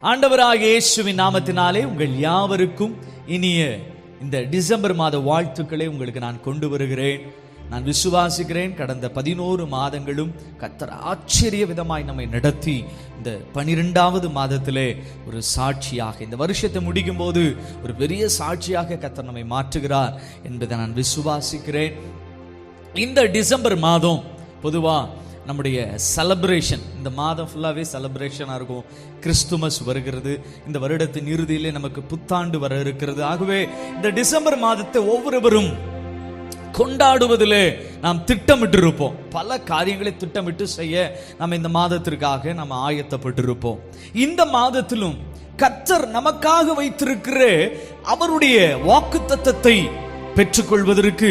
ஆண்டவராகிய இயேசுவின் நாமத்தினாலே உங்கள் யாவருக்கும் இனிய இந்த டிசம்பர் மாத வாழ்த்துக்களை உங்களுக்கு நான் கொண்டு வருகிறேன். நான் விசுவாசிக்கிறேன், கடந்த 11 மாதங்களும் கர்த்தர் ஆச்சரிய விதமாய் நம்மை நடத்தி இந்த 12வது மாதத்திலே ஒரு சாட்சியாக, இந்த வருஷத்தை முடிக்கும் போது ஒரு பெரிய சாட்சியாக கர்த்தர் நம்மை மாற்றுகிறார் என்பதை நான் விசுவாசிக்கிறேன். இந்த டிசம்பர் மாதம் பொதுவா நம்முடைய செலப்ரேஷன், இந்த மாதம் ஃபுல்லாகவே செலப்ரேஷனாக இருக்கும். கிறிஸ்துமஸ் வருகிறது, இந்த வருடத்தின் இறுதியிலே நமக்கு புத்தாண்டு வர இருக்கிறது. ஆகவே இந்த டிசம்பர் மாதத்தை ஒவ்வொருவரும் கொண்டாடுவதிலே நாம் திட்டமிட்டிருப்போம். பல காரியங்களை திட்டமிட்டு செய்ய நம்ம இந்த மாதத்திற்காக நம்ம ஆயத்தப்பட்டிருப்போம். இந்த மாதத்திலும் கர்த்தர் நமக்காக வைத்திருக்கிற அவருடைய வாக்குத்தத்தத்தை பெற்றுக்கொள்வதற்கு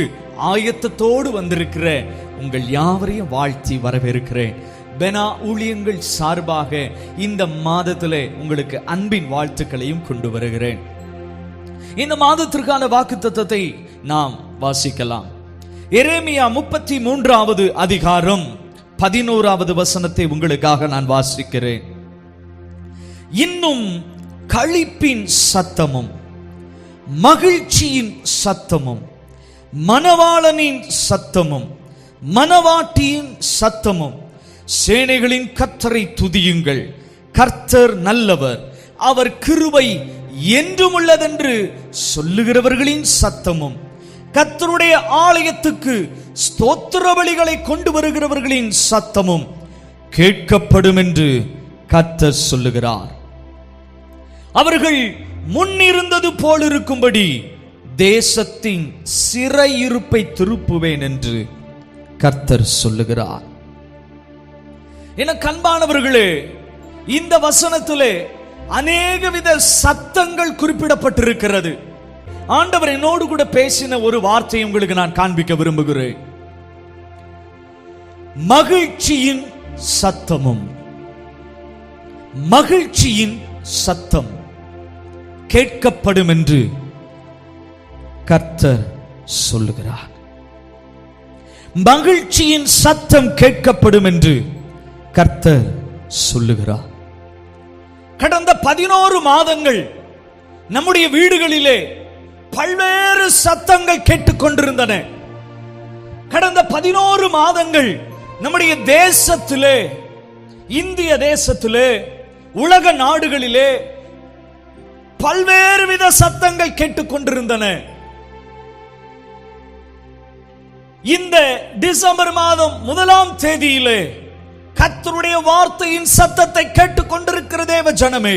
ஆயத்தத்தோடு வந்திருக்கிற உங்கள் யாவரையும் வாழ்த்தி வரவேற்கிறேன். பெனா ஊழியங்கள் சார்பாக இந்த மாதத்திலே உங்களுக்கு அன்பின் வாழ்த்துக்களையும் கொண்டு வருகிறேன். இந்த மாதத்திற்கான வாக்குத்தத்தத்தை நாம் வாசிக்கலாம். எரேமியா 33வது அதிகாரம் 11வது வசனத்தை உங்களுக்காக நான் வாசிக்கிறேன். இன்னும் களிப்பின் சத்தமும் மகிழ்ச்சியின் சத்தமும் மணவாளனின் சத்தமும் மணவாட்டியின் சத்தமும், சேனைகளின் கர்த்தரை துதியுங்கள், கர்த்தர் நல்லவர், அவர் கிருபை என்றும் உள்ளதென்று சொல்லுகிறவர்களின் சத்தமும், கர்த்தருடைய ஆலயத்துக்கு ஸ்தோத்திர பலிகளை கொண்டு வருகிறவர்களின் சத்தமும் கேட்கப்படும் என்று கர்த்தர் சொல்லுகிறார். அவர்கள் முன்னிருந்தது போல் இருக்கும்படி தேசத்தின் சிறையிருப்பை திருப்புவேன் என்று கர்த்தர் சொல்லுகிறார். என கண்பானவர்களே, இந்த வசனத்திலே அநேக வித சத்தங்கள் குறிப்பிடப்பட்டிருக்கிறது. ஆண்டவர் என்னோடு கூட பேசின ஒரு வார்த்தையை உங்களுக்கு நான் காண்பிக்க விரும்புகிறேன். மகிழ்ச்சியின் சத்தமும் மகிழ்ச்சியின் சத்தம் கேட்கப்படும் என்று கர்த்தர் சொல்லுகிறார். மகிழ்ச்சியின் சத்தம் கேட்கப்படும் என்று கர்த்தர் சொல்லுகிறார். கடந்த 11 மாதங்கள் நம்முடைய வீடுகளிலே பல்வேறு சத்தங்கள் கேட்டுக்கொண்டிருந்தன. கடந்த 11 மாதங்கள் நம்முடைய தேசத்திலே, இந்திய தேசத்திலே, உலக நாடுகளிலே பல்வேறு வித சத்தங்கள் கேட்டுக்கொண்டிருந்தன. இந்த டிசம்பர் மாதம் 1ஆம் தேதியிலே கர்த்தருடைய வார்த்தையின் சத்தத்தை கேட்டுக்கொண்டிருக்கிற தேவ ஜனமே,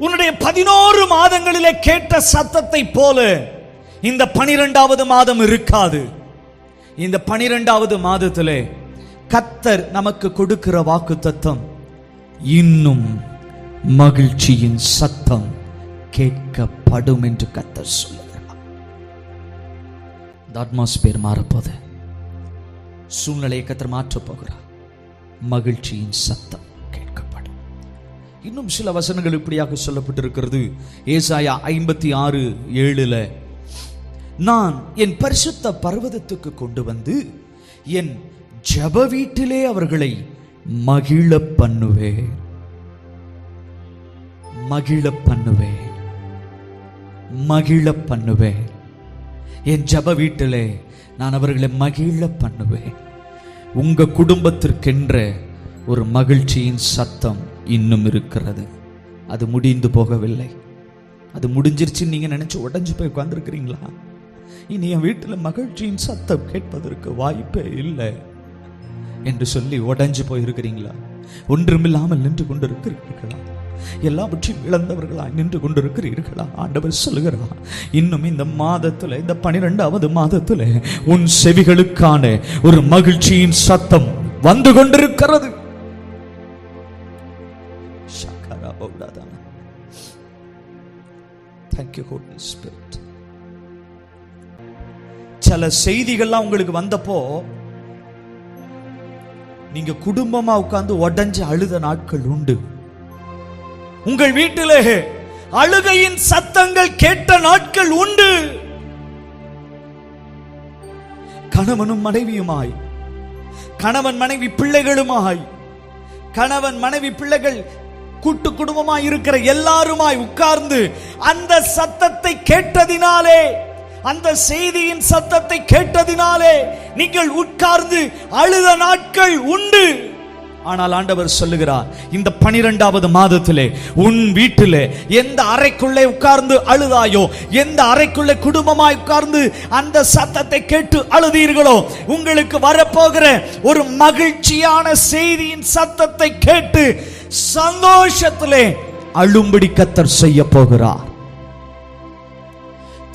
உன்னுடைய 11 மாதங்களிலே கேட்ட சத்தத்தை போல இந்த 12வது மாதம் இருக்காது. இந்த 12வது மாதத்திலே கர்த்தர் நமக்கு கொடுக்கிற வாக்குத்தத்தம், இன்னும் மகிழ்ச்சியின் சத்தம் கேட்கப்படும் என்று கர்த்தர் சொல்லுகிறார். அட்மாஸ்பியர் மாறப்போது, சூழ்நிலையை கர்த்தர் மாற்றப் போகிறார். மகிழ்ச்சியின் சத்தம் கேட்கப்படும். இன்னும் சில வசனங்கள் இப்படியாக சொல்லப்பட்டிருக்கிறது. ஏசாயா 56:7, நான் என் பரிசுத்த பர்வதத்துக்கு கொண்டு வந்து என் ஜெப வீட்டிலே அவர்களை மகிழ பண்ணுவேன். மகிழ பண்ணுவேன், மகிழ பண்ணுவேன். என் ஜெப வீட்டிலே நான் அவர்களை மகிழ பண்ணுவேன். உங்க குடும்பத்திற்கென்ற ஒரு மகிழ்ச்சியின் சத்தம் இன்னும் இருக்கிறது. அது முடிந்து போகவில்லை. அது முடிஞ்சிருச்சு நீங்க நினைச்சு உடஞ்சு போய் உட்கார்ந்துருக்கிறீங்களா? இனி என் வீட்டில் மகிழ்ச்சியின் சத்தம் கேட்பதற்கு வாய்ப்பே இல்லை என்று சொல்லி உடஞ்சு போயிருக்கிறீங்களா? ஒன்றுமில்லாமல் நின்று கொண்டிருக்கிறீர்களா? எல்லாவற்றையும் இழந்தவர்களாய் நின்று கொண்டிருக்கிறீர்களா? ஆண்டவர் சொல்லுகிறார், இன்னும் இந்த மாதத்துல, இந்த 12வது மாதத்துல உன் செவிகளுக்கான ஒரு மகிழ்ச்சியின் சத்தம் வந்து கொண்டிருக்கிறது. Thank you, Holy Spirit. சில செய்திகள்லாம் உங்களுக்கு வந்தப்போ நீங்க குடும்பமா உட்கார்ந்து உடஞ்சு அழுத நாட்கள் உண்டு. உங்கள் வீட்டிலே அழுகையின் சத்தங்கள் கேட்ட நாட்கள் உண்டு. கணவனும் மனைவியுமாய், கணவன் மனைவி பிள்ளைகளுமாய், கணவன் மனைவி பிள்ளைகள் கூட்டு குடும்பமாய் இருக்கிற எல்லாருமாய் உட்கார்ந்து அந்த சத்தத்தை கேட்டதினாலே, அந்த செய்தியின் சத்தத்தை கேட்டதினாலே நீங்கள் உட்கார்ந்து அழுத நாட்கள் உண்டு. ஆனால் ஆண்டவர் சொல்லுகிறார், இந்த 12வது மாதத்திலே உன் வீட்டிலே எந்த அறைக்குள்ளே உட்கார்ந்து அழுதாயோ, எந்த அறைக்குள்ளே குடும்பமாய் உட்கார்ந்து அந்த சத்தத்தை கேட்டு அழுதீர்களோ, உங்களுக்கு வரப்போகிற ஒரு மகிழ்ச்சியான செய்தியின் சத்தத்தை கேட்டு சந்தோஷத்திலே அழும்படி கர்த்தர் செய்ய போகிறார்.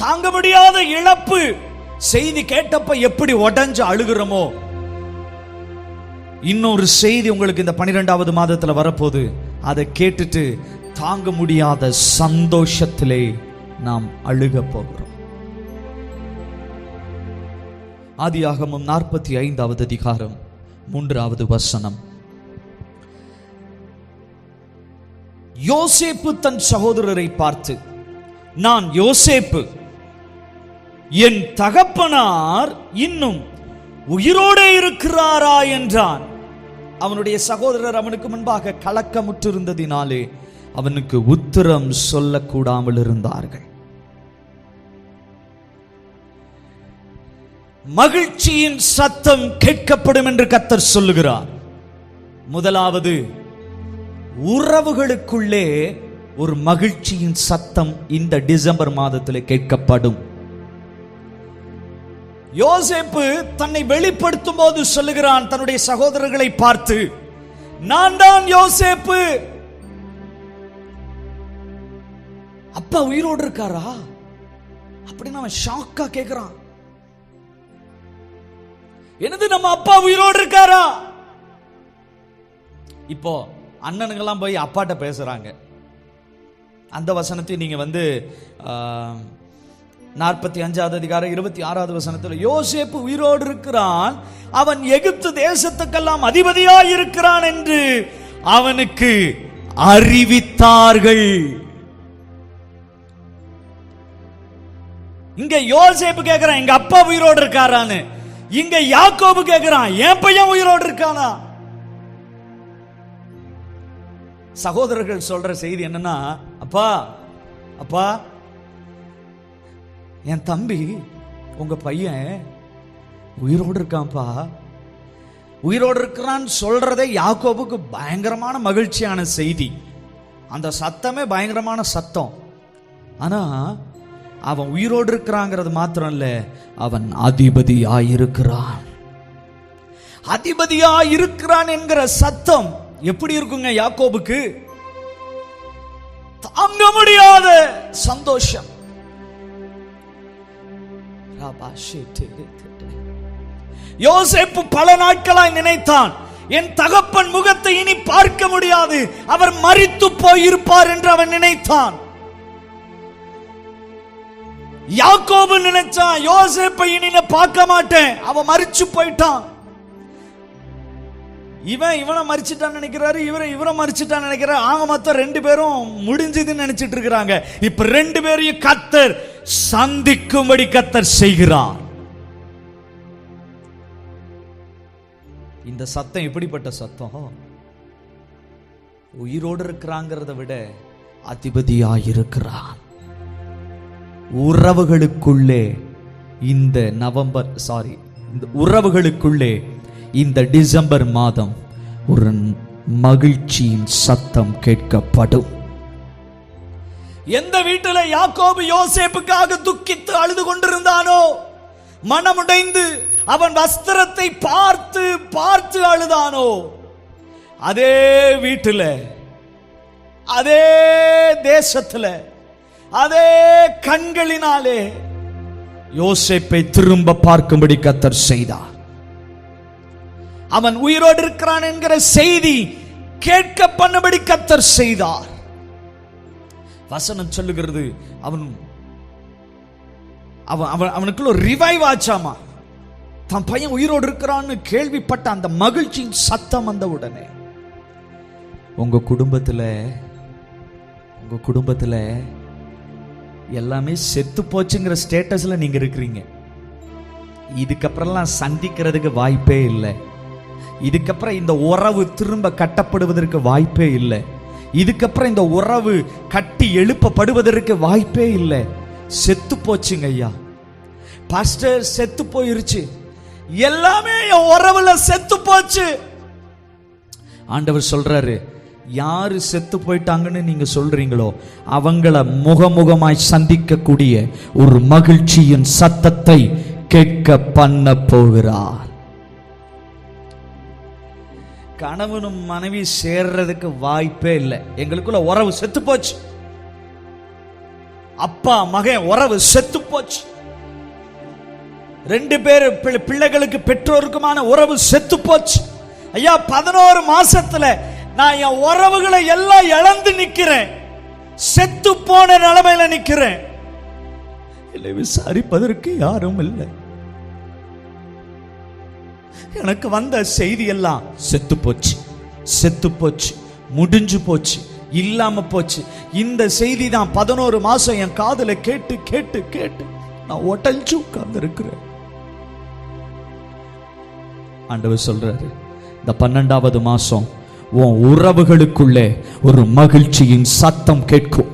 தாங்க முடியாத இழப்பு செய்தி கேட்டப்ப எப்படி உடைஞ்சு அழுகிறோமோ, இன்னொரு செய்தி உங்களுக்கு இந்த 12வது மாதத்துல வரப்போது. அதை கேட்டுட்டு தாங்க முடியாத சந்தோஷத்திலே நாம் அழுக போகிறோம். ஆதியாகமம் 45வது அதிகாரம் 3வது வசனம். யோசேப்பு தன் சகோதரரை பார்த்து, நான் யோசேப்பு, என் தகப்பனார் இன்னும் உயிரோடே இருக்கிறாரா என்றான். அவனுடைய சகோதரர் அவனுக்கு முன்பாக கலக்கமுற்றிருந்ததினாலே அவனுக்கு உத்தரம் சொல்லக்கூடாமல் இருந்தார்கள். மகிழ்ச்சியின் சத்தம் கேட்கப்படும் என்று கர்த்தர் சொல்லுகிறார். முதலாவது, உறவுகளுக்குள்ளே ஒரு மகிழ்ச்சியின் சத்தம் இந்த டிசம்பர் மாதத்தில் கேட்கப்படும். யோசேப்பு தன்னை வெளிப்படுத்தும் போது சொல்லுகிறான் தன்னுடைய சகோதரர்களை பார்த்து, நான் தான் யோசேப்பு. அப்பா உயிரோடு இருக்காரா அப்படின்னு அவன் ஷாக்கா கேட்கிறான். என்னது, நம்ம அப்பா உயிரோடு இருக்காரா? இப்போ அண்ணனுங்கெல்லாம் போய் அப்பாட்ட பேசுறாங்க. அந்த வசனத்தை நீங்க 45வது அதிகாரம் 26வது வசனத்தில், யோசேப்பு உயிரோடு இருக்கிறான், அவன் எகிப்து தேசத்துக்கெல்லாம் அதிபதியாய் இருக்கிறான் என்று அவனுக்கு அறிவித்தார்கள். இங்க யோசேப்பு கேட்கிறான் எங்க அப்பா உயிரோடு இருக்காரான்னு. இங்க யாக்கோபு கேட்கிறான் என் பையன் உயிரோடு இருக்கானா? சகோதரர்கள் சொல்ற செய்தி என்னன்னா, அப்பா அப்பா, என் தம்பி உங்க பையன் உயிரோடு இருக்கான்ப்பா, உயிரோடு இருக்கிறான்னு சொல்றதே யாக்கோபுக்கு பயங்கரமான மகிழ்ச்சியான செய்தி. அந்த சத்தமே பயங்கரமான சத்தம். ஆனா அவன் உயிரோடு இருக்கிறாங்கிறது மாத்திரம் இல்ல, அவன் அதிபதியாயிருக்கிறான். அதிபதியாயிருக்கிறான் என்கிற சத்தம் எப்படி இருக்குங்க யாக்கோபுக்கு? தாங்க முடியாத சந்தோஷம். யோசேப்பு பல நாட்களாய் நினைத்தான், என் தகப்பன் முகத்தை இனி பார்க்க முடியாது, அவர் மரித்து போயிருப்பார் என்று அவன் நினைத்தான். யாக்கோபு நினைச்சான் யோசேப்பை இனி பார்க்க மாட்டேன், அவன் மரிச்சு போயிட்டான். இவனை மரிச்சிட்டான்னு நினைக்கிறாரு, இவரை மரிச்சிட்டான்னு நினைக்கிறாரு. ஆக மொத்தம் 2 பேரும் முடிஞ்சதுன்னு நினைச்சிட்டு இருக்கிறாங்க. இப்ப 2 பேரையும் கர்த்தர் சந்திக்கும்படி கர்த்தர் செய்கிறார். இந்த சத்தம் எப்படிப்பட்ட சத்தம்? உயிரோடு இருக்கிறாங்கிறத விட அதிபதியாயிருக்கிறான். உறவுகளுக்குள்ளே இந்த உறவுகளுக்குள்ளே இந்த டிசம்பர் மாதம் ஒரு மகிழ்ச்சியின் சத்தம் கேட்கப்படும். எந்த வீட்டில் யாக்கோபு யோசேப்புக்காக துக்கித்து அழுது கொண்டிருந்தானோ, மனமுடைந்து அவன் வஸ்திரத்தை பார்த்து பார்த்து அழுதானோ, அதே வீட்டில், அதே தேசத்தில், அதே கண்களினாலே யோசேப்பை திரும்ப பார்க்கும்படி கர்த்தர் செய்தார். அவன் உயிரோடு இருக்கிறான் என்கிற செய்தி கேட்க பண்ணும்படி கர்த்தர் செய்தார். வசனம் சொல்லுகிறது, அவனுக்குள்ள ஒரு ரிவைவ் ஆச்சாமா. தன் பையன் உயிரோடு இருக்கிறான்னு கேள்விப்பட்ட அந்த மகிழ்ச்சியின் சத்தம் வந்த உடனே உங்க குடும்பத்துல எல்லாமே செத்து போச்சுங்கிற ஸ்டேட்டஸ்ல நீங்க இருக்கிறீங்க. இதுக்கப்புறம்லாம் சந்திக்கிறதுக்கு வாய்ப்பே இல்லை. இதுக்கப்புறம் இந்த உறவு திரும்ப கட்டப்படுவதற்கு வாய்ப்பே இல்லை. இதுக்கப்புறம் இந்த உறவு கட்டி எழுப்பப்படுவதற்கு வாய்ப்பே இல்லை. செத்து போச்சுங்க ஐயா. பாஸ்டர் செத்து போயிருச்சு, எல்லாமே என் உறவுல செத்து போச்சு. ஆண்டவர் சொல்றாரு, யாரு செத்து போயிட்டாங்கன்னு நீங்க சொல்றீங்களோ அவங்கள முகமுகமாய் சந்திக்கக்கூடிய ஒரு மகிழ்ச்சியின் சத்தத்தை கேட்க பண்ண போகிறார். கணவனும் மனைவி சேர்றதுக்கு வாய்ப்பே இல்லை. எங்களுக்குள்ள உறவு செத்து போச்சு. அப்பா மகன் உறவு செத்து போச்சு. 2 பேர் பிள்ளைகளுக்கு பெற்றோருக்குமான உறவு செத்து போச்சு. ஐயா 11 மாசத்துல நான் என் உறவுகளை எல்லாம் இழந்து நிக்கிறேன். செத்து போன நிலைமையில நிக்கிறேன். இல்லை, விசாரிப்பதற்கு யாரும் இல்லை. எனக்கு வந்த செய்தி எல்லாம் செத்து போச்சு, செத்து போச்சு, முடிஞ்சு போச்சு, இல்லாம போச்சு. இந்த செய்தி தான் 11 மாசம் என் காதுல கேட்டு கேட்டு கேட்டு நான் ஒட்டஞ்சு உட்கார்ந்து இருக்கிறேன். ஆண்டவர் சொல்றாரு, இந்த 12வது மாசம் உன் உறவுகளுக்குள்ளே ஒரு மகிழ்ச்சியின் சத்தம் கேட்கும்.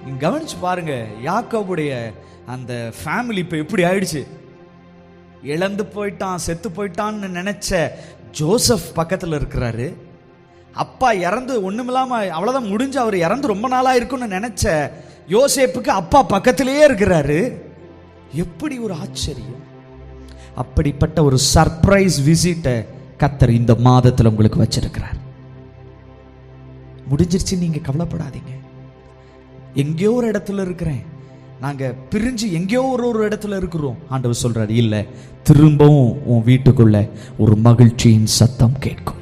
நீங்க கவனிச்சு பாருங்க, யாக்கோபுடைய அந்த ஃபேமிலி இப்ப எப்படி ஆயிடுச்சு. இழந்து போயிட்டான், செத்து போயிட்டான்னு நினைச்ச ஜோசப் பக்கத்தில் இருக்கிறாரு. அப்பா இறந்து ஒண்ணுமில்லாம அவ்வளவுதான் முடிஞ்சு, அவர் இறந்து ரொம்ப நாளா இருக்குன்னு நினைச்ச யோசேப்புக்கு அப்பா பக்கத்திலேயே இருக்கிறாரு. எப்படி ஒரு ஆச்சரியம்! அப்படிப்பட்ட ஒரு சர்ப்ரைஸ் விசிட்டை கர்த்தர் இந்த மாதத்தில் உங்களுக்கு வச்சிருக்கிறார். முடிஞ்சிருச்சு, நீங்க கவலைப்படாதீங்க. எங்கேயோ ஒரு இடத்துல இருக்கிறேன், நாங்க பிரிஞ்சு எங்கேயோ ஒரு இடத்துல இருக்கிறோம். ஆண்டவர் சொல்றாரு, இல்ல, திரும்பவும் உன் வீட்டுக்குள்ள ஒரு மகிழ்ச்சியின் சத்தம் கேட்கும்.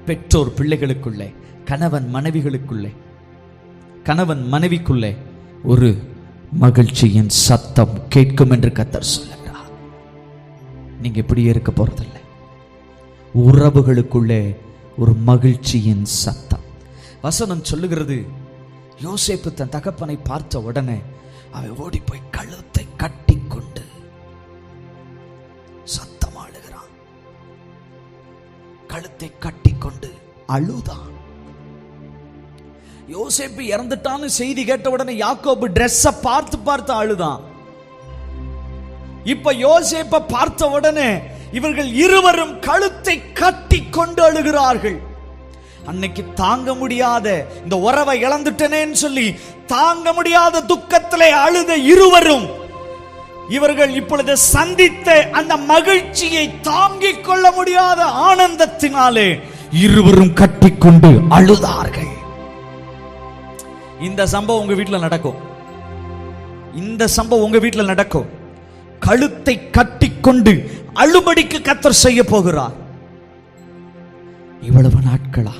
பெற்றோர் பிள்ளைகளுக்குள்ளே, கணவன் மனைவிகளுக்குள்ளே, கணவன் மனைவிக்குள்ளே ஒரு மகிழ்ச்சியின் சத்தம் கேட்கும் என்று கர்த்தர் சொல்லுகிறார். நீங்க இப்படியே இருக்க போறதில்லை. உறவுகளுக்குள்ளே ஒரு மகிழ்ச்சியின் சத்தம். வசனம் சொல்லுகிறது, யோசேப்பு தன் தகப்பனை பார்த்த உடனே அவன் ஓடி போய் கழுத்தை கட்டி கொண்டு சத்தம் அழுகிறான். கழுத்தை கட்டி கொண்டு அழுதான். யோசேப்பு இறந்துட்டான்னு செய்தி கேட்ட உடனே யாக்கோபு டிரெஸ்ஸ பார்த்து பார்த்து அழுதான். இப்ப யோசேப்பை பார்த்த உடனே இவர்கள் இருவரும் கழுத்தை கட்டி கொண்டு அழுகிறார்கள். அன்னைக்கு தாங்க முடியாத இந்த உறவை இழந்துட்டனேன்னு சொல்லி தாங்க முடியாத துக்கத்திலே அழுத இருவரும் இவர்கள் இப்பொழுது சந்தித்த அந்த மகிழ்ச்சியை தாங்கிக் கொள்ள முடியாத ஆனந்தத்தினாலே இருவரும் கட்டிக்கொண்டு அழுதார்கள். இந்த சம்பவம் உங்க வீட்டில் நடக்கும். இந்த சம்பவம் உங்க வீட்டில் நடக்கும். கழுத்தை கட்டிக்கொண்டு அழுபடிக்கு கர்த்தர் செய்ய போகிறார். இவ்வளவு நாட்களா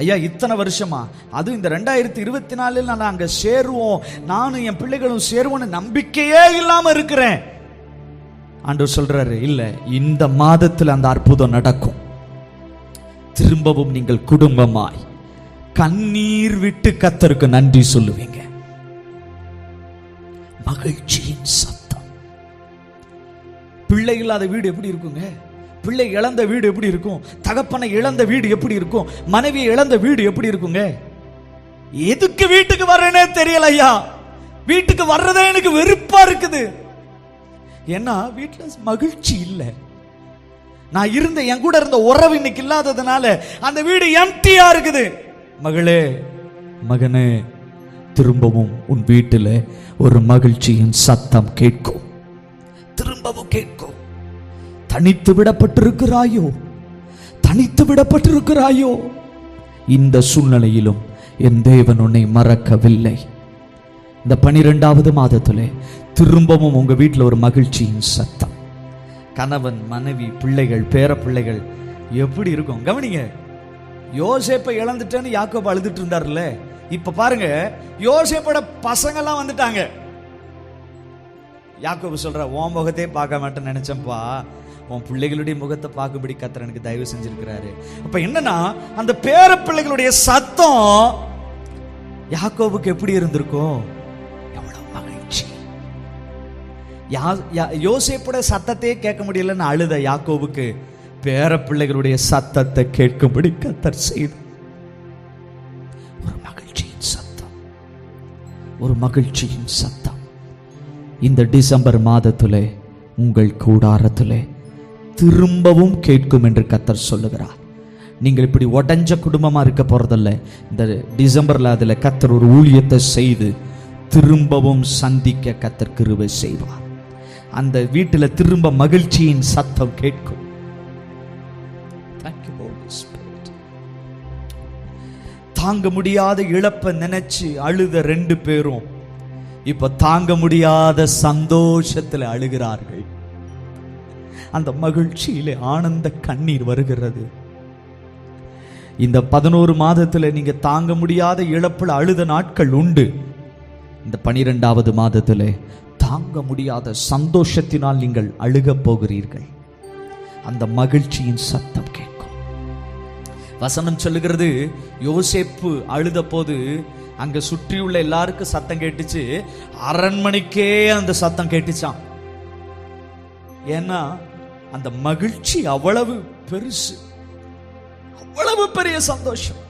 ஐயா, இத்தனை வருஷமா, அதுவும் இந்த 2024 நான் அங்க சேருவோம், நானும் என் பிள்ளைகளும் சேருவோம்னு நம்பிக்கையே இல்லாம இருக்கிறேன். ஆண்டவர் சொல்றாரு, இல்ல, இந்த மாதத்தில் அந்த அற்புதம் நடக்கும். திரும்பவும் நீங்கள் குடும்பமாய் கண்ணீர் விட்டு கர்த்தருக்கு நன்றி சொல்லுவீங்க. மகிழ்ச்சியின் சத்தம். பிள்ளை இல்லாத வீடு எப்படி இருக்குங்க? பிள்ளை இழந்த வீடு எப்படி இருக்கும்? தகப்பனை இழந்த வீடு எப்படி இருக்கும்? மனைவி இழந்த வீடு எப்படி இருக்குங்க? எதுக்கு வீட்டுக்கு வர்றேனே தெரியல ஐயா. வீட்டுக்கு வர்றதே எனக்கு வெறுப்பா இருக்குது. ஏன்னா வீட்டுல மகிழ்ச்சி இல்லை. நான் இருந்த என் கூட இருந்த உறவு இன்னைக்கு இல்லாததுனால அந்த வீடு எம்டியா இருக்குது. மகளே, மகனே, திரும்பவும் உன் வீட்டில் ஒரு மகிழ்ச்சியின் சத்தம் கேட்கும். திரும்பவும் கேட்கும். தனித்து விடப்பட்டிருக்கிறாயோ, தனித்து விடப்பட்டிருக்கிறாயோ, இந்த சூழ்நிலையிலும் என் தேவன் உன்னை மறக்கவில்லை. இந்த 12வது மாதத்திலே திரும்பவும் உங்க வீட்டில் ஒரு மகிழ்ச்சியின் சத்தம். கணவன் மனைவி பிள்ளைகள் பேர பிள்ளைகள் எப்படி இருக்கும் கவனிங்க. யோசேப்பை இழந்துட்டேன்னு யாக்கோபு அழுதுட்டு இருந்தார்ல, இப்ப பாருங்க யோசேப்போட பசங்கெல்லாம் வந்துட்டாங்க. யாக்கோபு சொல்ற, உன் முகத்தையே பார்க்க மாட்டேன்னு நினைச்சப்பா, உன் பிள்ளைகளுடைய முகத்தை பார்க்கும்படி கர்த்தர் எனக்கு தயவு செஞ்சிருக்கிறாரு. அப்ப என்னன்னா, அந்த பேர பிள்ளைகளுடைய சத்தம் யாக்கோபுக்கு எப்படி இருந்திருக்கும்? எவ்வளவு மகிழ்ச்சி! யோசேப்போட சத்தத்தையே கேட்க முடியலன்னு அழுத யாக்கோபுக்கு பேர பிள்ளைகளுடைய சத்தத்தை கேட்கும்படி கர்த்தர் செய்தார். ஒரு மகிழ்ச்சியின் சத்தம் இந்த டிசம்பர் மாதத்திலே உங்கள் கூடாரத்திலே திரும்பவும் கேட்கும் என்று கர்த்தர் சொல்லுகிறார். நீங்கள் இப்படி உடஞ்ச குடும்பமா இருக்க போறதில்ல. இந்த டிசம்பர்ல அதுல கர்த்தர் ஒரு ஊழியத்தை செய்து திரும்பவும் சந்திக்க கர்த்தர் கிருபை செய்வார். அந்த வீட்டில் திரும்ப மகிழ்ச்சியின் சத்தம் கேட்கும். தாங்க முடியாத இழப்பை நினைச்சு அழுத 2 பேரும் இப்ப தாங்க முடியாத சந்தோஷத்தில் அழுகிறார்கள். அந்த மகிழ்ச்சியிலே ஆனந்த கண்ணீர் வருகிறது. இந்த 11 மாதத்துல நீங்க தாங்க முடியாத இழப்புல அழுத நாட்கள் உண்டு. இந்த 12வது மாதத்துல தாங்க முடியாத சந்தோஷத்தினால் நீங்கள் அழுக போகிறீர்கள். அந்த மகிழ்ச்சியின் சத்தம் கேட்கும். வசனம் சொல்லுகிறது, யோசேப்பு அழுத போது அங்க சுற்றியுள்ள எல்லாருக்கும் சத்தம் கேட்டுச்சு, அரண்மனைக்கே அந்த சத்தம் கேட்டுச்சான். ஏன்னா அந்த மகிழ்ச்சி அவ்வளவு பெருசு, அவ்வளவு பெரிய சந்தோஷம்.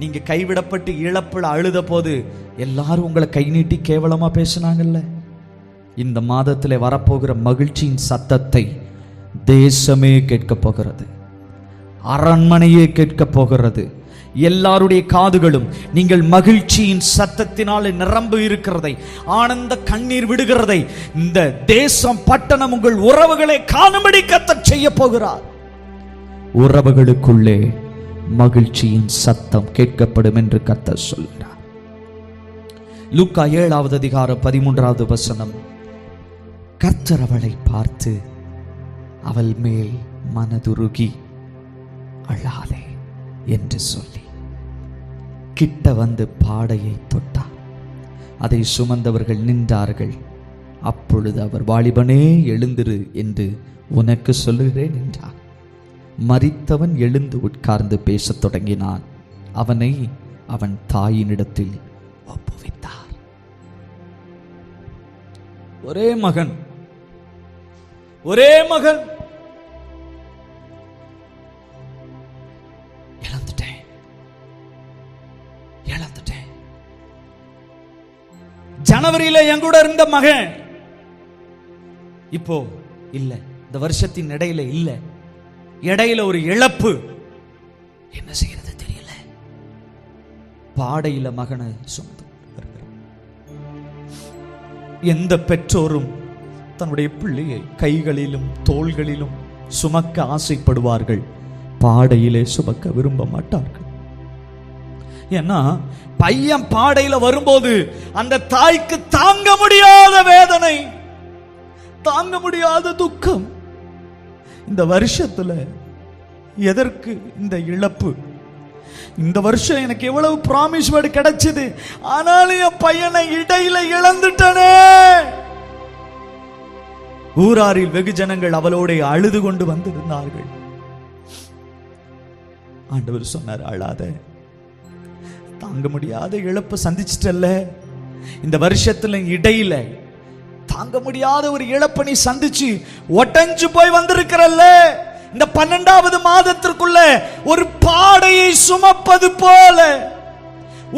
நீங்க கைவிடப்பட்டு இழப்புல அழுத போது எல்லாரும் உங்களை கை நீட்டி கேவலமா பேசினாங்கல்ல. இந்த மாதத்திலே வரப்போகிற மகிழ்ச்சியின் சத்தத்தை தேசமே கேட்க போகிறது, அரண்மனையே கேட்க போகிறது. எல்லாருடைய காதுகளும் நீங்கள் மகிழ்ச்சியின் சத்தத்தினால் நிரம்பு இருக்கிறதை, ஆனந்த கண்ணீர் விடுகிறதை இந்த தேசம், பட்டணம், உங்கள் உறவுகளை காணும்படி கர்த்தர் செய்ய போகிறார். உறவுகளுக்குள்ளே மகிழ்ச்சியின் சத்தம் கேட்கப்படும் என்று கர்த்தர் சொல்கிறார். லூக்கா 7வது அதிகாரம் 13வது வசனம். கர்த்தர் அவளை பார்த்து அவள் மேல் மனதுருகி அழாதே என்று சொல்லி கிட்ட வந்து பாடையை தொட்டார். அதை சுமந்தவர்கள் நின்றார்கள். அப்பொழுது அவர், வாலிபனே எழுந்திரு என்று உனக்கு சொல்லுகிறேன் என்றார். மரித்தவன் எழுந்து உட்கார்ந்து பேசத் தொடங்கினான். அவனை அவன் தாயினிடத்தில் ஒப்புவித்தார். ஒரே மகன், ஒரே மகன். ஜனவரியில என் கூட இருந்த மகன் இப்போ இல்ல. இந்த வருஷத்தின் இடையில இல்ல. இடையில ஒரு இழப்பு. என்ன செய்யறது தெரியல. பாடையில மகனை சுமந்து எந்த பெற்றோரும் தன்னுடைய பிள்ளையை கைகளிலும் தோள்களிலும் சுமக்க ஆசைப்படுவார்கள், பாடையிலே சுமக்க விரும்ப மாட்டார்கள். ஏன்னா பையன் பாடையில வரும்போது அந்த தாய்க்கு தாங்க முடியாத வேதனை, தாங்க முடியாத துக்கம். இந்த வருஷத்துல எதற்கு இந்த இழப்பு? இந்த வருஷம் எனக்கு எவ்வளவு பிராமிஸ் வேர்டு கிடைச்சது, ஆனாலும் என் பையனை இடையில இழந்துட்டனே. ஊராரில் வெகு ஜனங்கள் அவளோட அழுது கொண்டு வந்திருந்தார்கள். ஆண்டவர் சொன்னார், அழாத, தாங்க முடியாத இழப்பு சந்திச்சிட்டல்ல. இந்த வருஷத்துல இடையில தாங்க முடியாத ஒரு இழப்பை நீ சந்திச்சு ஒட்டஞ்சு போய் வந்திருக்கிறல்ல. இந்த 12வது மாதத்திற்குள்ள ஒரு பாடையை சுமப்பது போல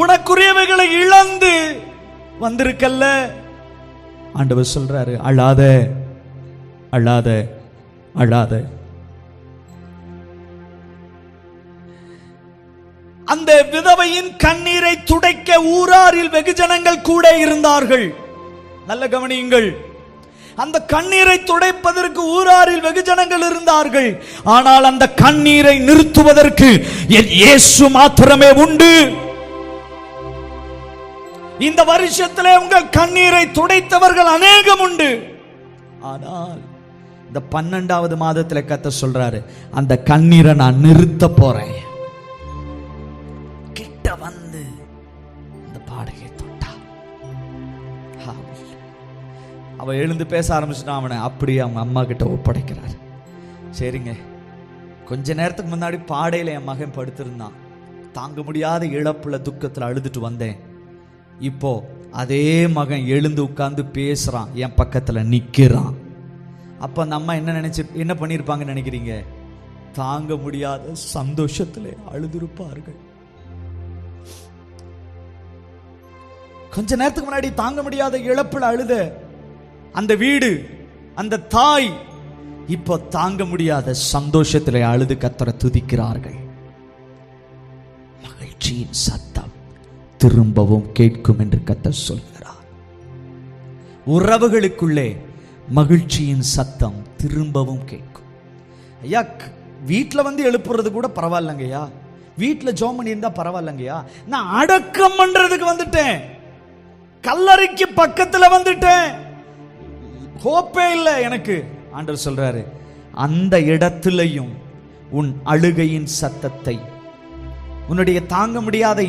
உனக்குரியவைகளை இழந்து வந்திருக்கல்ல. ஆண்டவர் சொல்றாரு, அழாத, அழாத, அழாத. அந்த விதவையின் கண்ணீரை துடைக்க ஊராரில் வெகுஜனங்கள் கூட இருந்தார்கள். நல்ல கவனியுங்கள். அந்த கண்ணீரை துடைப்பதற்கு ஊராரில் வெகுஜனங்கள் இருந்தார்கள். ஆனால் அந்த கண்ணீரை நிறுத்துவதற்கு இயேசு மாத்திரமே உண்டு. இந்த வருஷத்திலே உங்கள் கண்ணீரை துடைத்தவர்கள் அநேகம் உண்டு. ஆனால் இந்த 12வது மாதத்தில் கர்த்தர் சொல்றாரு, அந்த கண்ணீரை நான் நிறுத்த போறேன். கிட்ட வந்து அந்த பாடையை தொட்டா. அவ எழுந்து பேச ஆரம்பிச்சுட்டான். அவனை அப்படியே அவங்க அம்மா கிட்ட ஒப்படைக்கிறார். சரிங்க, கொஞ்ச நேரத்துக்கு முன்னாடி பாடையில என் மகன் படுத்திருந்தான், தாங்க முடியாத இழப்புல துக்கத்தில் அழுதுட்டு வந்தேன். இப்போ அதே மகன் எழுந்து உட்கார்ந்து பேசுறான், என் பக்கத்துல நிக்கிறான். அப்ப அந்த அம்மா என்ன பண்ணிருப்பாங்கன்னு நினைக்கிறீங்க? தாங்க முடியாத சந்தோஷத்திலே அழுதுருப்பார்கள். கொஞ்ச நேரத்துக்கு முன்னாடி தாங்க முடியாத இழப்புல அழுத அந்த வீடு, அந்த தாய், இப்போ தாங்க முடியாத சந்தோஷத்தில் அழுது கர்த்தரை துதிக்கிறார்கள். மகிழ்ச்சியின் சத்தம் திரும்பவும் கேட்கும் என்று கர்த்தர் சொல்கிறார். உறவுகளுக்குள்ளே மகிழ்ச்சியின் சத்தம் திரும்பவும் கேட்கும். ஐயா, வீட்டில் வந்து எழுப்புறது கூட பரவாயில்லங்கய்யா, வீட்டில் ஜோம் பண்ணி இருந்தா பரவாயில்லங்கய்யா, நான் அடக்கம் பண்றதுக்கு வந்துட்டேன், கல்லறைக்கு பக்கத்துல வந்துட்டேன், ஹோப்பே இல்லை எனக்கு. ஆண்டவர் சொல்றாரு, அந்த இடத்திலையும் உன் அழுகையின் சத்தத்தை, உன்னுடைய தாங்க முடியாத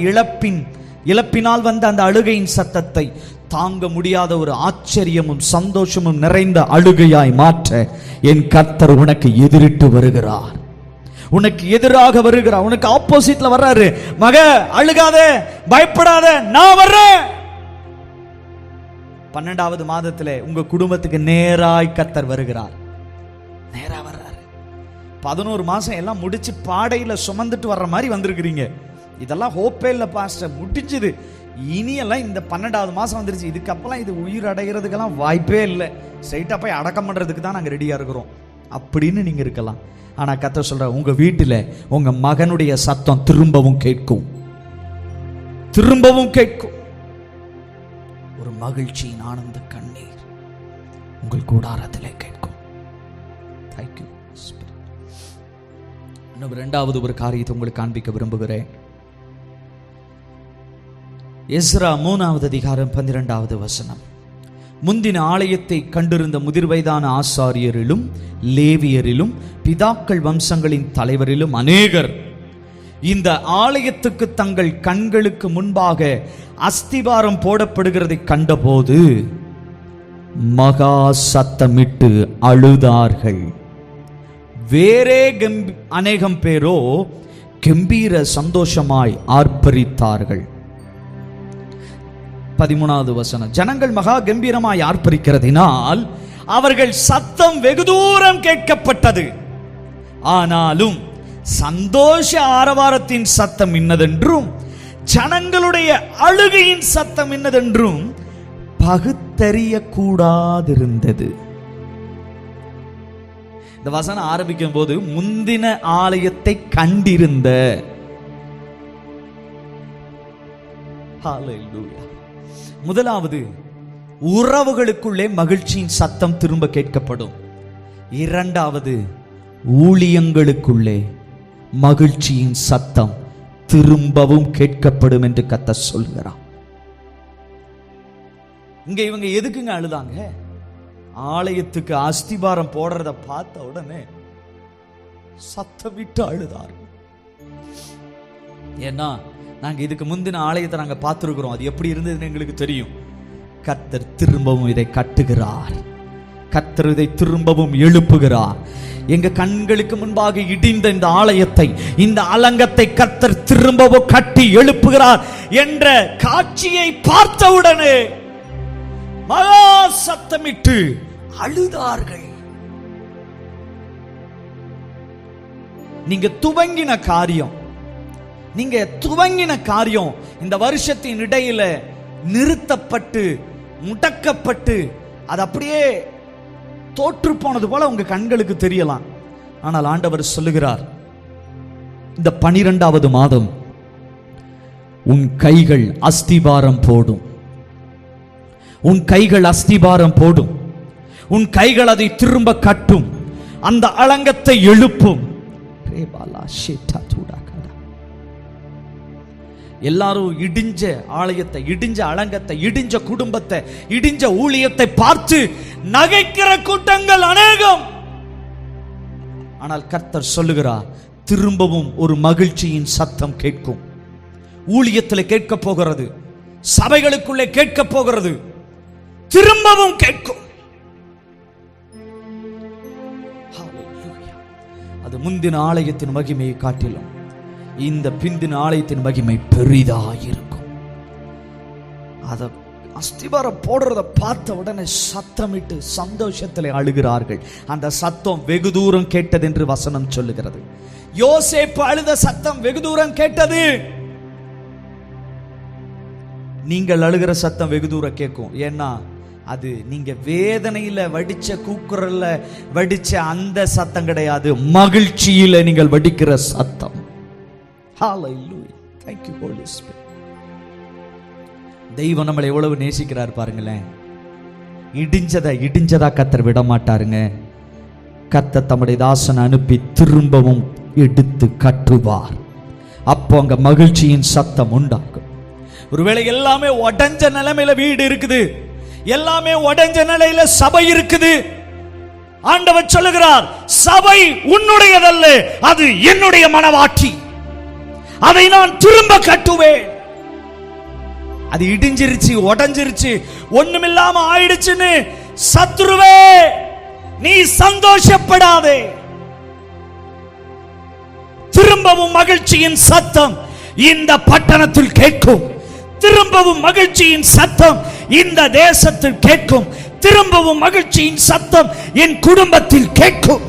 இழப்பினால் வந்த அந்த அழுகையின் சத்தத்தை தாங்க முடியாத ஒரு ஆச்சரியமும் சந்தோஷமும் நிறைந்த அழுகையாய் மாற்ற என் கர்த்தர் உனக்கு எதிரிட்டு வருகிறார், உனக்கு எதிராக வருகிறார், உனக்கு ஆப்போசிட்ல வர்றாரு. மக, அழுகாத, பயப்படாத, நான் வர்றேன். 12வது மாதத்திலே உங்க குடும்பத்துக்கு நேராய் கர்த்தர் வருகிறார், நேரா வர்றாரு. 11 மாசம் எல்லாம் முடிச்சு பாடையில சுமந்துட்டு வர்ற மாதிரி வந்திருக்கிறீங்க. இதெல்லாம் ஹோப்பே இல்லை பாஸ்டர், முடிஞ்சுது, இனியெல்லாம் இந்த 12வது மாசம் வந்துருச்சு, இதுக்கப்புறம் இது உயிர் அடைகிறதுக்கெல்லாம் வாய்ப்பே இல்லை, ஸ்ட்ரைட்டா போய் அடக்கம் பண்றதுக்கு தான் நாங்க ரெடியா இருக்கிறோம் அப்படின்னு நீங்க இருக்கலாம். ஆனா கர்த்தர் சொல்ற, உங்க வீட்டில் உங்க மகனுடைய சத்தம் திரும்பவும் கேட்கும், திரும்பவும் கேட்கும். ஒரு மகிழ்ச்சியின் ஆனந்த கண்ணீர் உங்கள் கூடாரத்திலே கேட்கும். தேங்க்யூ. இன்னும் 2வது ஒரு காரியத்தை உங்களுக்கு காண்பிக்க விரும்புகிறேன். எஸ்ரா 3வது அதிகாரம் 12வது வசனம். முந்தின ஆலயத்தை கண்டிருந்த முதிர்வயதான ஆசாரியரிலும் லேவியரிலும் பிதாக்கள் வம்சங்களின் தலைவரிலும் அநேகர் இந்த ஆலயத்துக்கு தங்கள் கண்களுக்கு முன்பாக அஸ்திபாரம் போடப்படுகிறதை கண்டபோது மகா சத்தமிட்டு அழுதார்கள். வேறே அநேகம் பேரோ கம்பீர சந்தோஷமாய் ஆர்ப்பரித்தார்கள். 13வது வசனம். ஜனங்கள் மகா கம்பீரமாய் ஆர்ப்பரிக்கிறதினால் அவர்கள் சத்தம் வெகு தூரம் கேட்கப்பட்டது. ஆனாலும் சந்தோஷ ஆரவாரத்தின் சத்தம் இன்னதென்றும் ஜனங்களுடைய அழுகையின் சத்தம் இன்னதென்றும் பகுத்தறிய கூடாதிருந்தது. இந்த வசனம் ஆரம்பிக்கும் போது முந்தின ஆலயத்தை கண்டிருந்த, முதலாவது உறவுகளுக்குள்ளே மகிழ்ச்சியின் சத்தம் திரும்ப கேட்கப்படும். 2வது ஊழியங்களுக்குள்ளே மகிழ்ச்சியின் சத்தம் திரும்பவும் கேட்கப்படும் என்று கர்த்தர் சொல்கிறார். இங்க இவங்க எதுக்குங்க அழுதாங்க? ஆலயத்துக்கு அஸ்திபாரம் போடுறத பார்த்த உடனே சத்தமிட்டு அழுதார். ஏன்னா நாங்க இதுக்கு முந்தின ஆலயத்தை நாங்க பார்த்திருக்கிறோம், அது எப்படி இருந்ததுன்னு எங்களுக்கு தெரியும். கர்த்தர் திரும்பவும் இதை கட்டுகிறார், கர்த்தர் இதை திரும்பவும் எழுப்புகிறார். எங்க கண்களுக்கு முன்பாக இடிந்த இந்த ஆலயத்தை, இந்த அலங்கத்தை கர்த்தர் திரும்பவும் கட்டி எழுப்புகிறார் என்ற காட்சியை பார்த்தவுடனே மகா சத்தமிட்டு அழுதார்கள். நீங்க துவங்கின காரியம் இந்த வருஷத்தின் இடையில நிறுத்தப்பட்டு முடக்கப்பட்டு அது அப்படியே தோற்று போனது போல உங்க கண்களுக்கு தெரியலாம். ஆனால் ஆண்டவர் சொல்லுகிறார், இந்த 12வது மாதம் உன் கைகள் அஸ்திபாரம் போடும், உன் கைகள் அஸ்திபாரம் போடும், உன் கைகள் அதை திரும்ப கட்டும், அந்த அலங்கத்தை எழுப்பும். எல்லாரும் இடிஞ்ச ஆலயத்தை, இடிஞ்ச அலங்கத்தை, இடிஞ்ச குடும்பத்தை, இடிஞ்ச ஊழியத்தை பார்த்து நகைக்கிற கூட்டங்கள் அநேகம். ஆனால் கர்த்தர் சொல்லுகிறார், திரும்பவும் ஒரு மகிழ்ச்சியின் சத்தம் கேட்கும். ஊழியத்தில் கேட்க போகிறது, சபைகளுக்குள்ளே கேட்க போகிறது, திரும்பவும் கேட்கும். அது முந்தின ஆலயத்தின் மகிமையை காட்டிலும் இந்த பிந்தின ஆலயத்தின் மகிமை பெரிதாயிருக்கும். அத அஸ்திபாரம் போடுறத பார்த்த உடனே சத்தமிட்டு சந்தோஷத்தில் அழுகிறார்கள். அந்த சத்தம் வெகு தூரம் கேட்டது என்று வசனம் சொல்லுகிறது. யோசேப்பு அழுத சத்தம் வெகு தூரம் கேட்டது. நீங்கள் அழுகிற சத்தம் வெகு தூரம் கேட்கும். ஏன்னா அது நீங்க வேதனையில வடிச்ச கூக்குரல்ல வடிச்ச அந்த சத்தம் கிடையாது, மகிழ்ச்சியில நீங்கள் வடிக்கிற சத்தம். ஹalleluya, thank you holy spirit. தெய்வம் நம்மளை எவ்வளவு நேசிக்கிறார் பாருங்களேன். இடிஞ்சதா கர்த்தர் விட மாட்டாருங்க. கர்த்தர் தம்முடைய தாசனை அனுப்பி திரும்பவும் எடுத்து கட்டுவார். அப்போ அங்க மகிழ்ச்சியின் சத்தம் உண்டாகும். ஒருவேளை எல்லாமே உடைஞ்ச நிலைமையில வீடு இருக்குது, எல்லாமே உடைஞ்ச நிலையில சபை இருக்குது. ஆண்டவர் சொல்லுகிறார், சபை உன்னுடையதல்ல, அது என்னுடைய மனவாட்டி, அதை நான் திரும்ப கட்டுவேன். அது இடிஞ்சிருச்சு, உடைஞ்சிருச்சு, ஒண்ணுமில்லாம ஆயிடுச்சுன்னு சத்துருவே நீ சந்தோஷப்படாதே. திரும்பவும் மகிழ்ச்சியின் சத்தம் இந்த பட்டணத்தில் கேட்கும். திரும்பவும் மகிழ்ச்சியின் சத்தம் இந்த தேசத்தில் கேட்கும். திரும்பவும் மகிழ்ச்சியின் சத்தம் என் குடும்பத்தில் கேட்கும்.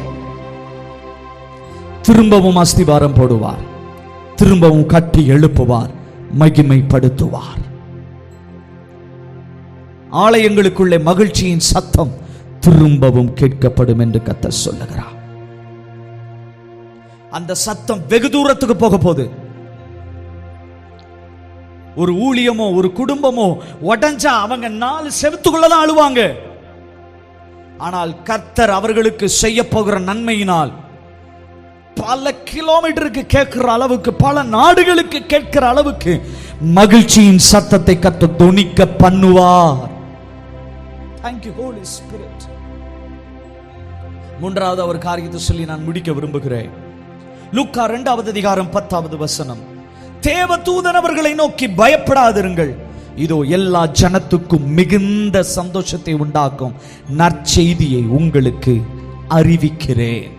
திரும்பவும் அஸ்திபாரம் போடுவார், திரும்பவும் கட்டி எழுப்புவார், மகிமைப்படுத்துவார். ஆலயங்களுக்குள்ளே மகிழ்ச்சியின் சத்தம் திரும்பவும் கேட்கப்படும் என்று கர்த்தர் சொல்லுகிறார். அந்த சத்தம் வெகு தூரத்துக்கு போக போகுது. ஒரு ஊழியமோ ஒரு குடும்பமோ உடைஞ்சா அவங்க 4 செவத்துக்குள்ளதான் அழுவாங்க. ஆனால் கர்த்தர் அவர்களுக்கு செய்ய போகிற நன்மையினால் பல கிலோமீட்டருக்கு கேட்கிற அளவுக்கு, பல நாடுகளுக்கு கேட்கிற அளவுக்கு மகிழ்ச்சியின் சத்தத்தை கர்த்தர் தொனிக்க பண்ணுவார். Thank you Holy Spirit. மூன்றாவது ஒரு காரியத்தை சொல்லி நான் முடிக்க விரும்புகிறேன். லூக்கா 2வது அதிகாரம் 10வது வசனம். தேவதூதன் அவர்களை நோக்கி, பயப்படாதிருங்கள், இதோ எல்லா ஜனத்துக்கும் மிகுந்த சந்தோஷத்தை உண்டாக்கும் நற்செய்தியை உங்களுக்கு அறிவிக்கிறேன்.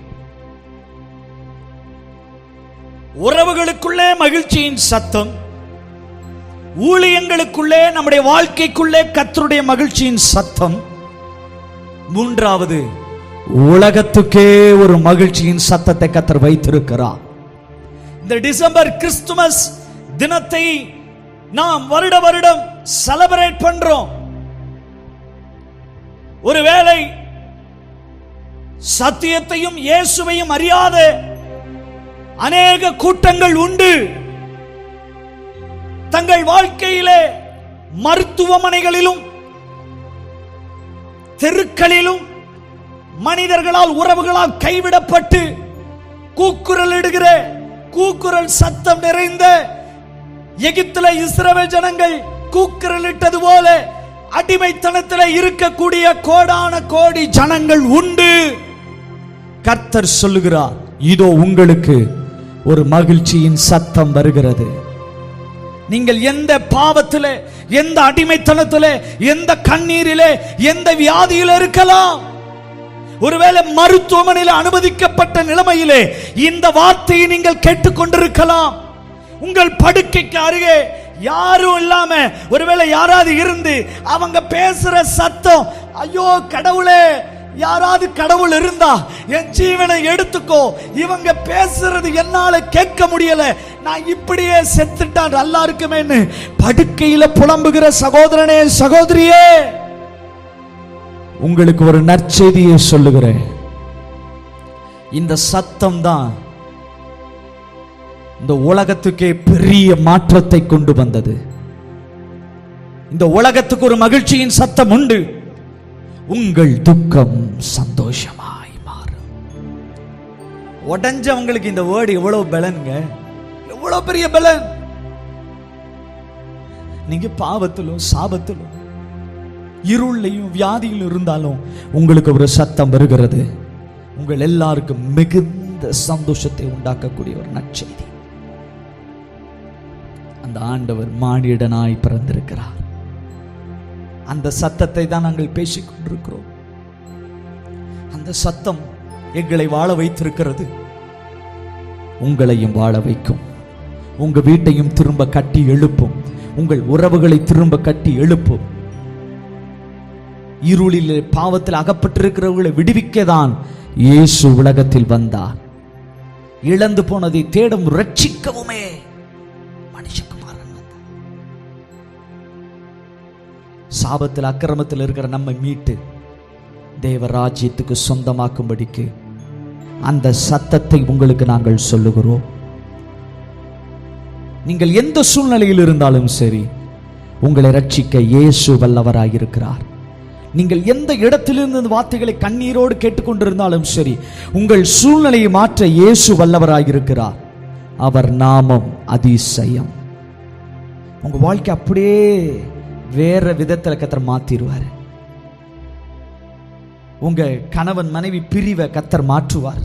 உறவுகளுக்குள்ளே மகிழ்ச்சியின் சத்தம், ஊழியங்களுக்குள்ளே நம்முடைய வாழ்க்கைக்குள்ளே கர்த்தருடைய மகிழ்ச்சியின் சத்தம். மூன்றாவது, உலகத்துக்கே ஒரு மகிழ்ச்சியின் சத்தத்தை கர்த்தர் வைத்திருக்கிறார். இந்த டிசம்பர் கிறிஸ்துமஸ் தினத்தை நாம் வருட வருடம் செலிப்ரேட் பண்றோம். ஒருவேளை சத்தியத்தையும் இயேசுவையும் அறியாத அநேக கூட்டங்கள் உண்டு. தங்கள் வாழ்க்கையிலே மருத்துவமனைகளிலும் தெருக்களிலும் மனிதர்களால் உறவுகளால் கைவிடப்பட்டு கூக்குரல் இடுகிற கூக்குரல் சத்தம் நிறைந்த எகிப்தில இஸ்ரவேல் ஜனங்கள் கூக்குரல் இட்டது போல அடிமைத்தனத்தில் இருக்கக்கூடிய கோடான கோடி ஜனங்கள் உண்டு. கர்த்தர் சொல்லுகிறார், இதோ உங்களுக்கு ஒரு மகிழ்ச்சியின் சத்தம் வருகிறது. நீங்கள் எந்த பாவத்திலே, எந்த அடிமைத்தனத்திலே, எந்த கண்ணீரிலே, எந்த வியாதியிலே இருக்கலாம், ஒருவேளை மருத்துவமனையில் அனுமதிக்கப்பட்ட நிலைமையிலே இந்த வார்த்தையை நீங்கள் கேட்டுக்கொண்டிருக்கலாம். உங்கள் படுக்கைக்கு அருகே யாரும் இல்லாம ஒருவேளை யாராவது இருந்து அவங்க பேசுற சத்தம், ஐயோ கடவுளே, யாராவது கடவுள் இருந்தா என் ஜீவனை எடுத்துக்கோ, இவங்க பேசுறது என்னால கேட்க முடியல, நான் இப்படியே செத்துட்டா நல்லா இருக்குமேன்னு படுக்கையில புலம்புகிற சகோதரனே, சகோதரியே, உங்களுக்கு ஒரு நற்செய்தியை சொல்லுகிறேன். இந்த சத்தம் தான் இந்த உலகத்துக்கே பெரிய மாற்றத்தை கொண்டு வந்தது. இந்த உலகத்துக்கு ஒரு மகிழ்ச்சியின் சத்தம் உண்டு. உங்கள் துக்கம் சந்தோஷமாய் மாறும். உடைஞ்சவங்களுக்கு இந்த வேர்டு எவ்வளவு பலன்ங்க, எவ்வளவு பெரிய பலன். நீங்க பாவத்திலும் சாபத்திலும் இருளையும் வியாதியிலும் இருந்தாலும் உங்களுக்கு ஒரு சத்தம் வருகிறது. உங்கள் எல்லாருக்கும் மிகுந்த சந்தோஷத்தை உண்டாக்கக்கூடிய ஒரு நற்செய்தி. அந்த ஆண்டவர் மானிடனாய் பிறந்திருக்கிறார். அந்த சத்தத்தை தான் நாங்கள் பேசிக் கொண்டிருக்கிறோம். அந்த சத்தம் எங்களை வாழ வைத்திருக்கிறது. உங்களையும் வாழ வைக்கும். உங்க வீட்டையும் திரும்ப கட்டி எழுப்பும். உங்கள் உறவுகளை திரும்ப கட்டி எழுப்பும். இருளில் பாவத்தில் அகப்பட்டிருக்கிறவர்களை விடுவிக்கதான் இயேசு உலகத்தில் வந்தார். இழந்து போனதை தேடும் ரட்சிக்கவுமே மனுஷகுமாரன் வந்தார். சாபத்தில் அக்கிரமத்தில் இருக்கிற நம்மை மீட்டு தேவ ராஜ்யத்துக்கு சொந்தமாக்கும்படிக்கு அந்த சத்தத்தை உங்களுக்கு நாங்கள் சொல்லுகிறோம். நீங்கள் எந்த சூழ்நிலையில் இருந்தாலும் சரி, உங்களை ரட்சிக்க இயேசு வல்லவராயிருக்கிறார். நீங்கள் எந்த இடத்திலிருந்து இந்த வார்த்தைகளை கண்ணீரோடு கேட்டுக்கொண்டிருந்தாலும் சரி, உங்கள் சூழ்நிலையை மாற்ற இயேசு வல்லவராயிருக்கிறார். அவர் நாமம் அதிசயம். உங்க வாழ்க்கை அப்படியே வேற விதத்தில் கர்த்தர் மாத்திடுவார். உங்க கணவன் மனைவி பிரிவை கர்த்தர் மாற்றுவார்.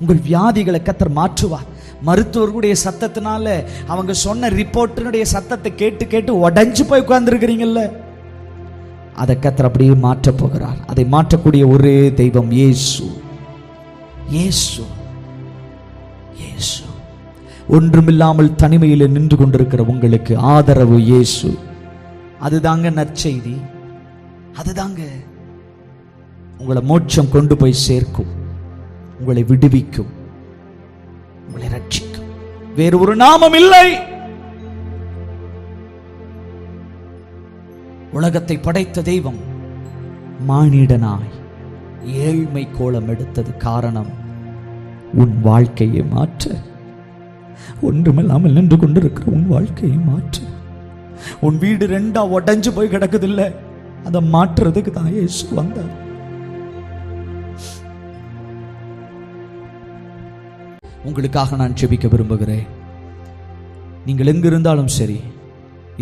உங்கள் வியாதிகளை கர்த்தர் மாற்றுவார். மருத்துவர்களுடைய சத்தத்தினால அவங்க சொன்ன ரிப்போர்ட்டினுடைய சத்தத்தை கேட்டு கேட்டு உடைஞ்சு போய் உட்கார்ந்துருக்கிறீங்கல்ல, அதை கர்த்தர் அப்படியே மாற்ற போகிறார். அதை மாற்றக்கூடிய ஒரே தெய்வம் இயேசு. இயேசு இயேசு. ஒன்றுமில்லாமல் தனிமையில் நின்று கொண்டிருக்கிற உங்களுக்கு ஆதரவு இயேசு. அதுதாங்க நற்செய்தி. அதுதாங்க உங்களை மோட்சம் கொண்டு போய் சேர்க்கும், உங்களை விடுவிக்கும், உங்களை ரட்சிக்கும். வேறு ஒரு நாமம் இல்லை. உலகத்தை படைத்த தெய்வம் மானிடனாய் ஏழ்மை கோலம் எடுத்தது காரணம் உன் வாழ்க்கையை மாற்ற. ஒன்றுமில்லாமல் நின்று கொண்டிருக்கிற உன் வாழ்க்கையை மாற்ற. உன் வீடு ரெண்டா உடைஞ்சு போய் கிடக்குதில்ல, அதை மாற்றுறதுக்கு தான் இயேசு வந்தார். உங்களுக்காக நான் ஜெபிக்க விரும்புகிறேன். நீங்கள் எங்கிருந்தாலும் சரி,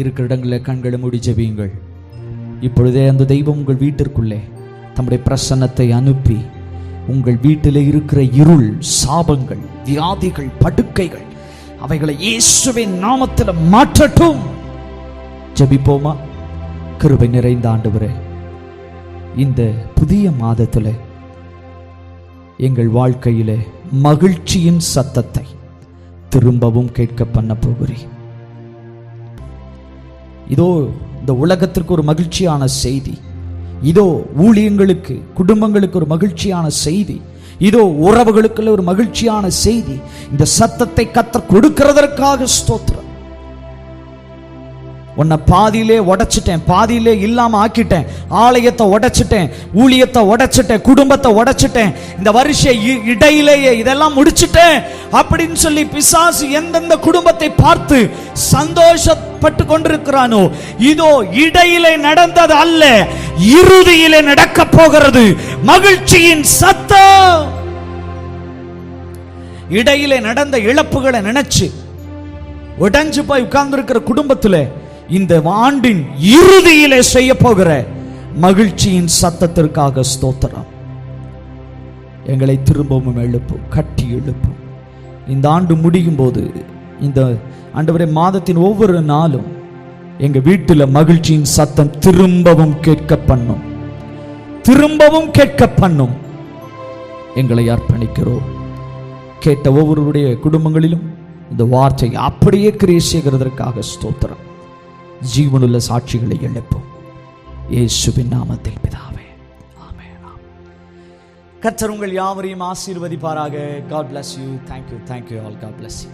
இருக்கிற இடங்களில் கண்களை மூடி ஜெபியுங்கள். இப்பொழுதே அந்த தெய்வம் உங்கள் வீட்டிற்குள்ளே தம்முடைய பிரசன்னத்தை அனுப்பி உங்கள் வீட்டில் இருக்கிற இருள், சாபங்கள், வியாதிகள், படுக்கைகள் அவைகளை இயேசுவின் நாமத்தில் மாற்றட்டும். ஜெபிப்போமா? கிருபை நிறைந்த ஆண்டவரே, இந்த புதிய மாதத்தில் எங்கள் வாழ்க்கையிலே மகிழ்ச்சியின் சத்தத்தை திரும்பவும் கேட்க பண்ண போகிறேன். இதோ இந்த உலகத்திற்கு ஒரு மகிழ்ச்சியான செய்தி, இதோ ஊழியங்களுக்கு, குடும்பங்களுக்கு ஒரு மகிழ்ச்சியான செய்தி, இதோ உறவுகளுக்குள்ள ஒரு மகிழ்ச்சியான செய்தி. இந்த சத்தத்தை கர்த்தர் கொடுக்கிறதற்காக ஸ்தோத்திரம். உன்னை பாதியிலே உடைச்சிட்டேன், பாதியிலே இல்லாம ஆக்கிட்டேன், ஆலயத்தை உடைச்சிட்டேன், ஊழியத்தை உடைச்சிட்டேன், குடும்பத்தை உடைச்சிட்டேன், இந்த வருஷ இடையிலேயே இதெல்லாம் முடிச்சிட்டேன் அப்படின்னு சொல்லி பிசாசு எந்தெந்த குடும்பத்தை பார்த்து சந்தோஷப்பட்டு கொண்டிருக்கிறானோ, இதோ இடையிலே நடந்தது அல்ல, இறுதியிலே நடக்க போகிறது மகிழ்ச்சியின் சத்தம். இடையிலே நடந்த இழப்புகளை நினைச்சு உடைஞ்சு போய் உட்கார்ந்திருக்கிற குடும்பத்தில் இந்த ஆண்டின் இறுதியிலே செய்ய போகிற மகிழ்ச்சியின் சத்தத்திற்காக ஸ்தோத்திரம். எங்களை திரும்பவும் எழுப்பும், கட்டி எழுப்பும். இந்த ஆண்டு முடியும் போது, இந்த ஆண்டவரே மாதத்தின் ஒவ்வொரு நாளும் எங்க வீட்டில் மகிழ்ச்சியின் சத்தம் திரும்பவும் கேட்க பண்ணும், திரும்பவும் கேட்க பண்ணும். எங்களை அர்ப்பணிக்கிறோம். கேட்ட ஒவ்வொருடைய குடும்பங்களிலும் இந்த வார்த்தை அப்படியே கிரியை செய்கிறதற்காக ஸ்தோத்திரம். ஜீவனுள்ள சாட்சிகளை எழுப்பும் இயேசுவின் நாமத்தில் பிதாவே, ஆமென். கர்த்தர் உங்கள் யாவரையும் ஆசீர்வதிப்பாராக. God bless you. Thank you all. God bless you.